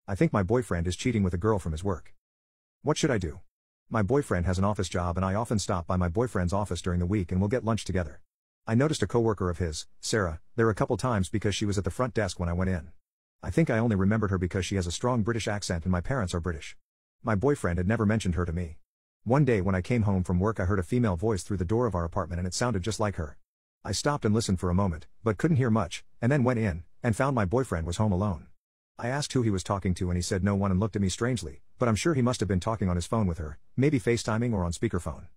I think my boyfriend is cheating with a girl from his work. What should I do? My boyfriend has an office job and I often stop by my boyfriend's office during the week and we'll get lunch together. I noticed a coworker of his, Sarah, there a couple times because she was at the front desk when I went in. I think I only remembered her because she has a strong British accent and my parents are British. My boyfriend had never mentioned her to me. One day when I came home from work I heard a female voice through the door of our apartment and it sounded just like her. I stopped and listened for a moment, but couldn't hear much, and then went in, and found my boyfriend was home alone. I asked who he was talking to and he said no one and looked at me strangely, but I'm sure he must have been talking on his phone with her, maybe FaceTiming or on speakerphone.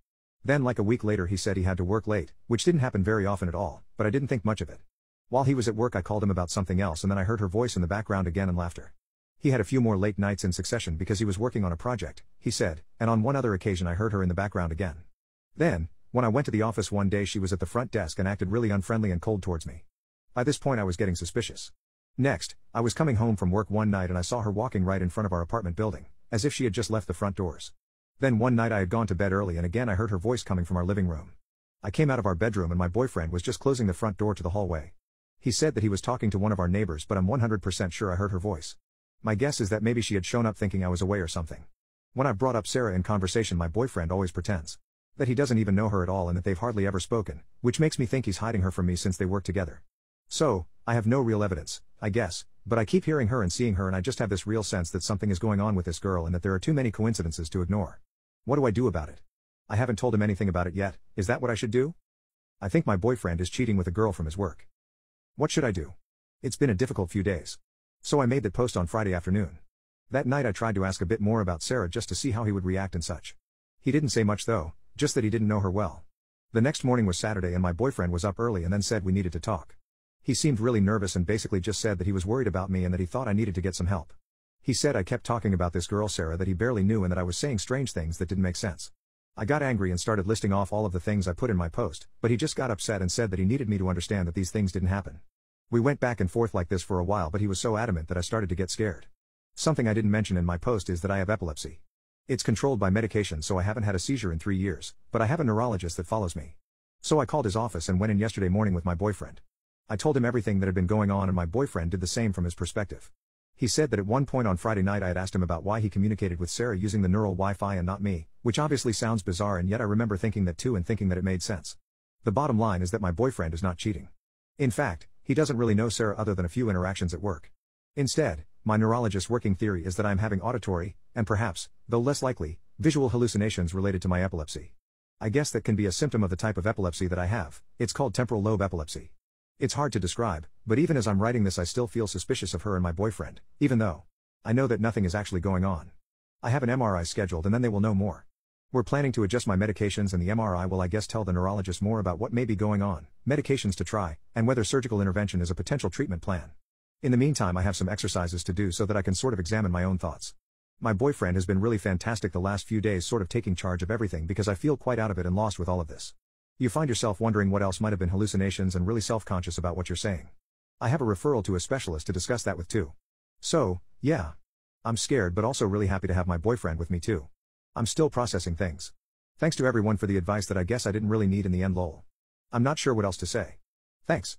Then like a week later he said he had to work late, which didn't happen very often at all, but I didn't think much of it. While he was at work I called him about something else and then I heard her voice in the background again and laughter. He had a few more late nights in succession because he was working on a project, he said, and on one other occasion I heard her in the background again. Then, when I went to the office one day she was at the front desk and acted really unfriendly and cold towards me. By this point I was getting suspicious. Next, I was coming home from work one night and I saw her walking right in front of our apartment building, as if she had just left the front doors. Then one night I had gone to bed early and again I heard her voice coming from our living room. I came out of our bedroom and my boyfriend was just closing the front door to the hallway. He said that he was talking to one of our neighbors but I'm 100% sure I heard her voice. My guess is that maybe she had shown up thinking I was away or something. When I brought up Sarah in conversation my boyfriend always pretends that he doesn't even know her at all and that they've hardly ever spoken, which makes me think he's hiding her from me since they work together. So, I have no real evidence, I guess, but I keep hearing her and seeing her and I just have this real sense that something is going on with this girl and that there are too many coincidences to ignore. What do I do about it? I haven't told him anything about it yet, is that what I should do? I think my boyfriend is cheating with a girl from his work. What should I do? It's been a difficult few days. So I made that post on Friday afternoon. That night I tried to ask a bit more about Sarah just to see how he would react and such. He didn't say much though, just that he didn't know her well. The next morning was Saturday and my boyfriend was up early and then said we needed to talk. He seemed really nervous and basically just said that he was worried about me and that he thought I needed to get some help. He said I kept talking about this girl Sarah that he barely knew and that I was saying strange things that didn't make sense. I got angry and started listing off all of the things I put in my post, but he just got upset and said that he needed me to understand that these things didn't happen. We went back and forth like this for a while but he was so adamant that I started to get scared. Something I didn't mention in my post is that I have epilepsy. It's controlled by medication so I haven't had a seizure in 3 years, but I have a neurologist that follows me. So I called his office and went in yesterday morning with my boyfriend. I told him everything that had been going on and my boyfriend did the same from his perspective. He said that at one point on Friday night I had asked him about why he communicated with Sarah using the neural Wi-Fi and not me, which obviously sounds bizarre and yet I remember thinking that too and thinking that it made sense. The bottom line is that my boyfriend is not cheating. In fact, he doesn't really know Sarah other than a few interactions at work. Instead, my neurologist's working theory is that I am having auditory, and perhaps, though less likely, visual hallucinations related to my epilepsy. I guess that can be a symptom of the type of epilepsy that I have. It's called temporal lobe epilepsy. It's hard to describe, but even as I'm writing this I still feel suspicious of her and my boyfriend, even though I know that nothing is actually going on. I have an MRI scheduled and then they will know more. We're planning to adjust my medications and the MRI will I guess tell the neurologist more about what may be going on, medications to try, and whether surgical intervention is a potential treatment plan. In the meantime I have some exercises to do so that I can sort of examine my own thoughts. My boyfriend has been really fantastic the last few days sort of taking charge of everything because I feel quite out of it and lost with all of this. You find yourself wondering what else might have been hallucinations and really self-conscious about what you're saying. I have a referral to a specialist to discuss that with too. So, yeah. I'm scared but also really happy to have my boyfriend with me too. I'm still processing things. Thanks to everyone for the advice that I guess I didn't really need in the end lol. I'm not sure what else to say. Thanks.